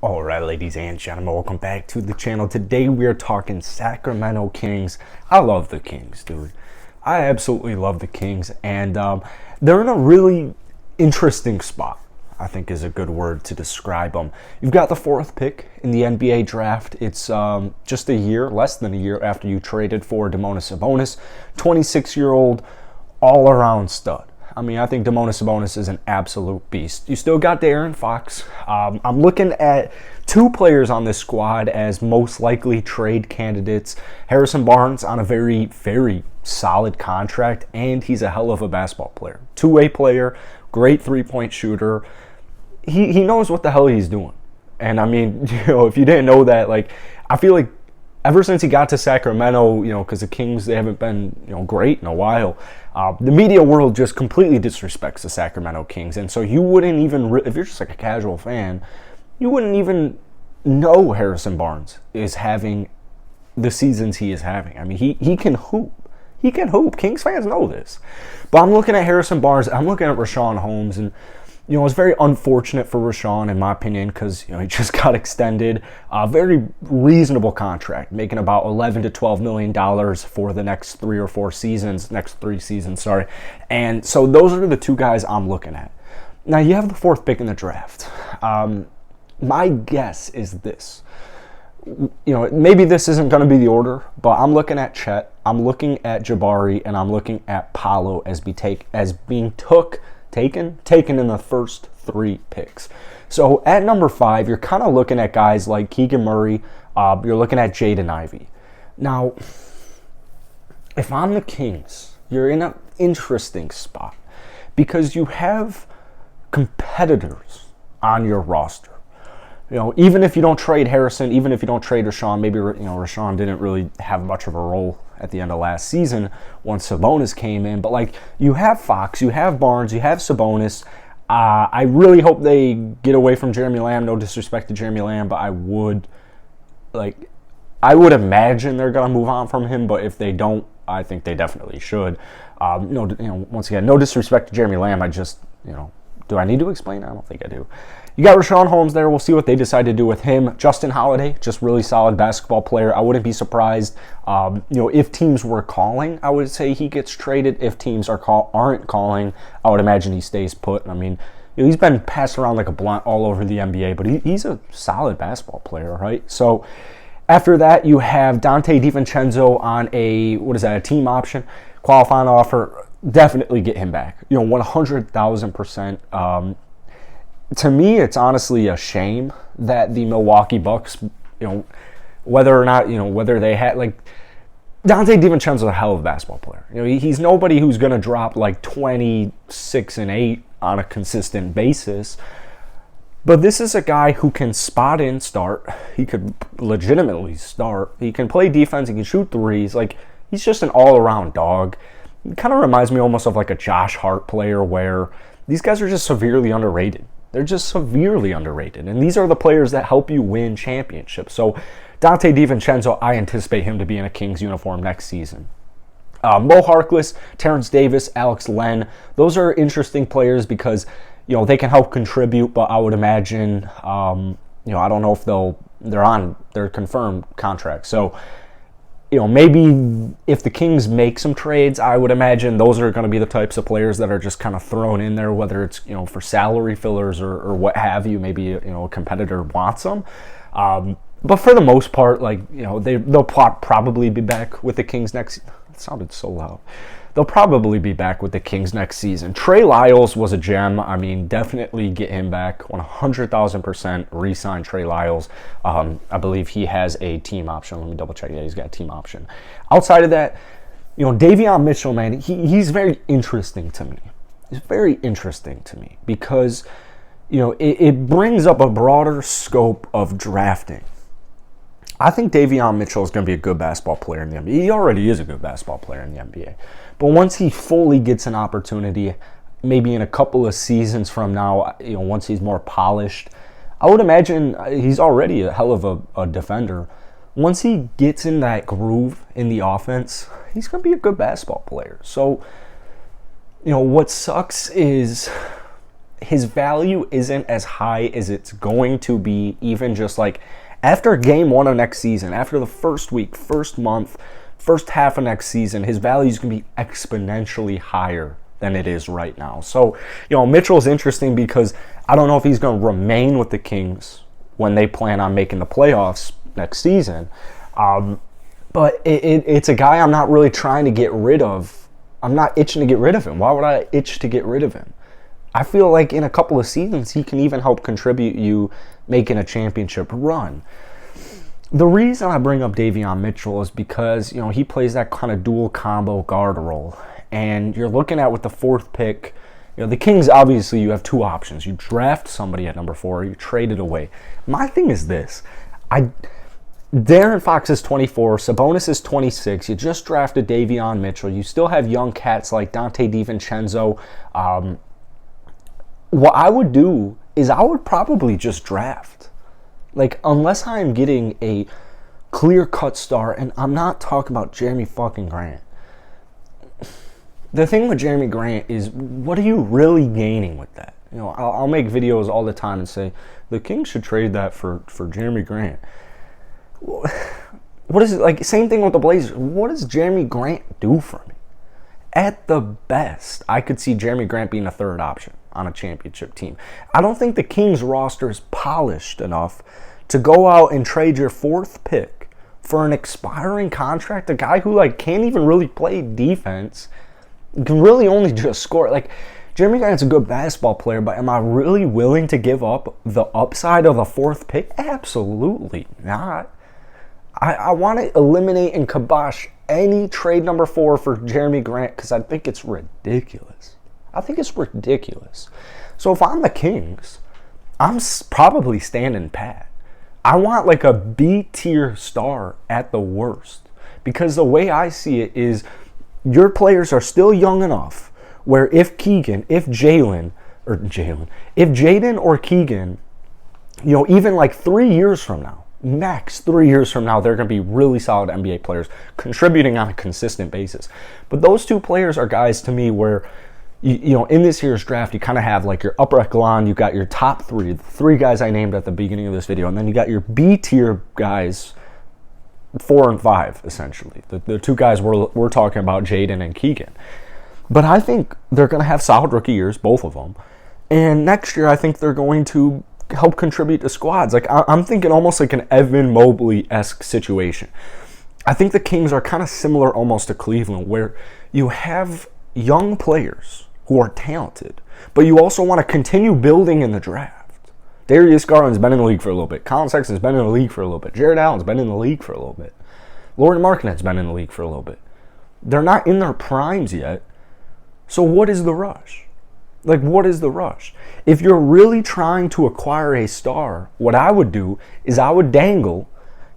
Alright, ladies and gentlemen, welcome back to the channel. Today we are talking Sacramento Kings. I love the Kings, dude. I absolutely love the Kings, and they're in a really interesting spot, I think is a good word to describe them. You've got the 4th pick in the NBA draft. It's just a year, less than a year after you traded for Donovan Mitchell, 26-year-old all-around stud. I mean, I think Donovan Mitchell is an absolute beast. You still got De'Aaron Fox. I'm looking at 2 players on this squad as most likely trade candidates. Harrison Barnes on a very, very solid contract, and he's a hell of a basketball player. Two-way player, great three-point shooter. He knows what the hell he's doing. And, I mean, if you didn't know that, I feel like ever since he got to Sacramento, because the Kings, they haven't been, great in a while, the media world just completely disrespects the Sacramento Kings. And so you wouldn't even, if you're just like a casual fan, you wouldn't even know Harrison Barnes is having the seasons he is having. I mean, he can hoop. He can hoop. Kings fans know this. But I'm looking at Harrison Barnes. I'm looking at Richaun Holmes, and it's very unfortunate for Richaun, in my opinion, because he just got extended a very reasonable contract, making about $11 to $12 million for the next 3 seasons. And so those are the 2 guys I'm looking at. Now you have the 4th pick in the draft. My guess is this. Maybe this isn't going to be the order, but I'm looking at Chet, I'm looking at Jabari, and I'm looking at Paolo as being taken in the first 3 picks. So at number 5, you're kind of looking at guys like Keegan Murray. You're looking at Jaden Ivey. Now, if I'm the Kings, you're in an interesting spot because you have competitors on your roster. Even if you don't trade Harrison, even if you don't trade Richaun, maybe Richaun didn't really have much of a role at the end of last season once Sabonis came in. But you have Fox, you have Barnes, you have Sabonis. I really hope they get away from Jeremy Lamb. No disrespect to Jeremy Lamb, but I would imagine they're gonna move on from him. But if they don't, I think they definitely should. Once again, no disrespect to Jeremy Lamb. I just do I need to explain? I don't think I do. You got Richaun Holmes there. We'll see what they decide to do with him. Justin Holiday, just really solid basketball player. I wouldn't be surprised, if teams were calling, I would say he gets traded. If teams aren't calling, I would imagine he stays put. I mean, he's been passed around like a blunt all over the NBA, but he's a solid basketball player, right? So after that, you have Dante DiVincenzo on a team option, qualifying offer. Definitely get him back. 100,000%. To me, it's honestly a shame that the Milwaukee Bucks, whether or not, whether they had, Dante DiVincenzo is a hell of a basketball player. He's nobody who's going to drop 26 and 8 on a consistent basis. But this is a guy who can spot in, start. He could legitimately start. He can play defense. He can shoot threes. He's just an all-around dog. It kind of reminds me almost of a Josh Hart player where these guys are just severely underrated. They're just severely underrated. And these are the players that help you win championships. So Dante DiVincenzo, I anticipate him to be in a Kings uniform next season. Mo Harkless, Terrence Davis, Alex Len, those are interesting players because, they can help contribute, but I would imagine, I don't know if they're on their confirmed contract. So, maybe if the Kings make some trades, I would imagine those are going to be the types of players that are just kind of thrown in there, whether it's, for salary fillers or what have you. Maybe, a competitor wants them. But for the most part, they'll probably be back with the Kings next. It sounded so loud. They'll probably be back with the Kings next season. Trey Lyles was a gem. I mean, definitely get him back. 100,000% re-sign Trey Lyles. I believe he has a team option. Let me double check. Yeah, he's got a team option. Outside of that, Davion Mitchell, man, he's very interesting to me. He's very interesting to me because, it brings up a broader scope of drafting. I think Davion Mitchell is going to be a good basketball player in the NBA. He already is a good basketball player in the NBA. But once he fully gets an opportunity, maybe in a couple of seasons from now, once he's more polished, I would imagine he's already a hell of a defender. Once he gets in that groove in the offense, he's going to be a good basketball player. So, what sucks is his value isn't as high as it's going to be even just like after game 1 of next season, after the first week, first month, first half of next season, his value is going to be exponentially higher than it is right now. So, Mitchell's interesting because I don't know if he's going to remain with the Kings when they plan on making the playoffs next season. But it's a guy I'm not really trying to get rid of. I'm not itching to get rid of him. Why would I itch to get rid of him? I feel like in a couple of seasons, he can even help contribute you making a championship run. The reason I bring up Davion Mitchell is because, he plays that kind of dual combo guard role. And you're looking at with the 4th pick, the Kings, obviously, you have 2 options. You draft somebody at number 4, or you trade it away. My thing is this. Darren Fox is 24, Sabonis is 26. You just drafted Davion Mitchell. You still have young cats like Dante DiVincenzo. What I would do is I would probably just draft. Like, unless I am getting a clear-cut star, and I'm not talking about Jeremy fucking Grant. The thing with Jeremy Grant is, what are you really gaining with that? I'll make videos all the time and say, the Kings should trade that for Jeremy Grant. What is it, like, same thing with the Blazers. What does Jeremy Grant do for me? At the best, I could see Jeremy Grant being a 3rd option on a championship team. I don't think the Kings roster is polished enough to go out and trade your 4th pick for an expiring contract, a guy who can't even really play defense, can really only just score. Jeremy Grant's a good basketball player, but am I really willing to give up the upside of a 4th pick? Absolutely not. I want to eliminate and kibosh any trade number 4 for Jeremy Grant because I think it's ridiculous. So if I'm the Kings, I'm probably standing pat. I want a B-tier star at the worst, because the way I see it is your players are still young enough where if Jaden or Keegan, even 3 years from now, max 3 years from now, they're going to be really solid NBA players contributing on a consistent basis. But those 2 players are guys to me where, in this year's draft, you kind of have your upper echelon, you got your top 3, the 3 guys I named at the beginning of this video, and then you got your B-tier guys, 4 and 5, essentially. The 2 guys we're talking about, Jaden and Keegan. But I think they're going to have solid rookie years, both of them. And next year, I think they're going to help contribute to squads. I'm thinking almost like an Evan Mobley-esque situation. I think the Kings are kind of similar almost to Cleveland, where you have young players who are talented, but you also want to continue building in the draft. Darius Garland's been in the league for a little bit. Colin Sexton's been in the league for a little bit. Jared Allen's been in the league for a little bit. Lauren Markkanen's been in the league for a little bit. They're not in their primes yet. So what is the rush? What is the rush? If you're really trying to acquire a star, what I would do is I would dangle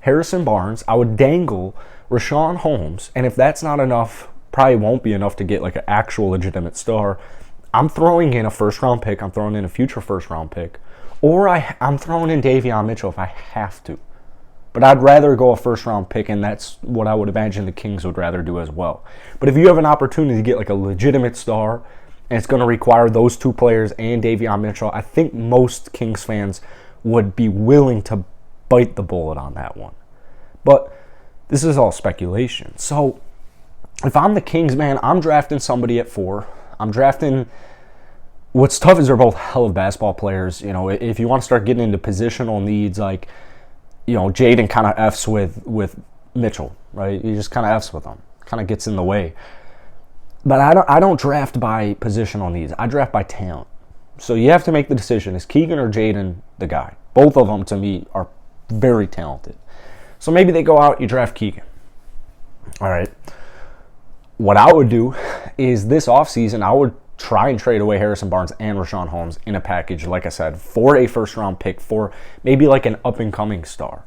Harrison Barnes, I would dangle Rashawn Holmes, and if that's not enough, probably won't be enough to get an actual legitimate star, I'm throwing in a 1st-round pick, I'm throwing in a future 1st-round pick, or I'm throwing in Davion Mitchell if I have to. But I'd rather go a 1st-round pick, and that's what I would imagine the Kings would rather do as well. But if you have an opportunity to get a legitimate star, and it's going to require those 2 players and Davion Mitchell, I think most Kings fans would be willing to bite the bullet on that one. But this is all speculation. So if I'm the Kings, man, I'm drafting somebody at 4. I'm drafting... What's tough is they're both hell of basketball players. If you want to start getting into positional needs, Jaden kind of F's with Mitchell, right? He just kind of F's with him. Kind of gets in the way. But I don't draft by positional needs. I draft by talent. So you have to make the decision. Is Keegan or Jaden the guy? Both of them, to me, are very talented. So maybe they go out, you draft Keegan. All right. What I would do is this offseason, I would try and trade away Harrison Barnes and Rashawn Holmes in a package, like I said, for a 1st-round pick, for maybe an up-and-coming star.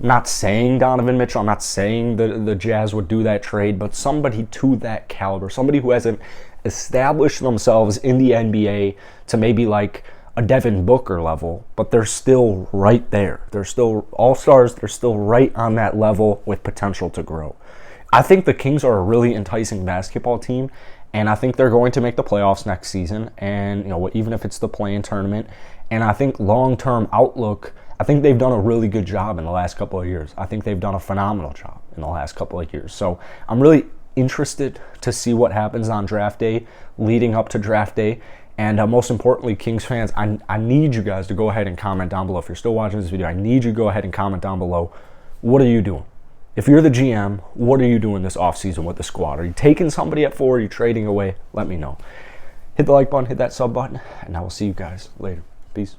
I'm not saying Donovan Mitchell. I'm not saying the Jazz would do that trade, but somebody to that caliber, somebody who hasn't established themselves in the NBA to maybe a Devin Booker level, but they're still right there. They're still all-stars. They're still right on that level with potential to grow. I think the Kings are a really enticing basketball team, And I think they're going to make the playoffs next season, and even if it's the play-in tournament. And I think long-term outlook, I think they've done a really good job in the last couple of years. I think they've done a phenomenal job in the last couple of years. So I'm really interested to see what happens on draft day, leading up to draft day. And most importantly, Kings fans, I need you guys to go ahead and comment down below. If you're still watching this video, I need you to go ahead and comment down below. What are you doing? If you're the GM, what are you doing this offseason with the squad? Are you taking somebody at 4? Are you trading away? Let me know. Hit the like button, hit that sub button, and I will see you guys later. Peace.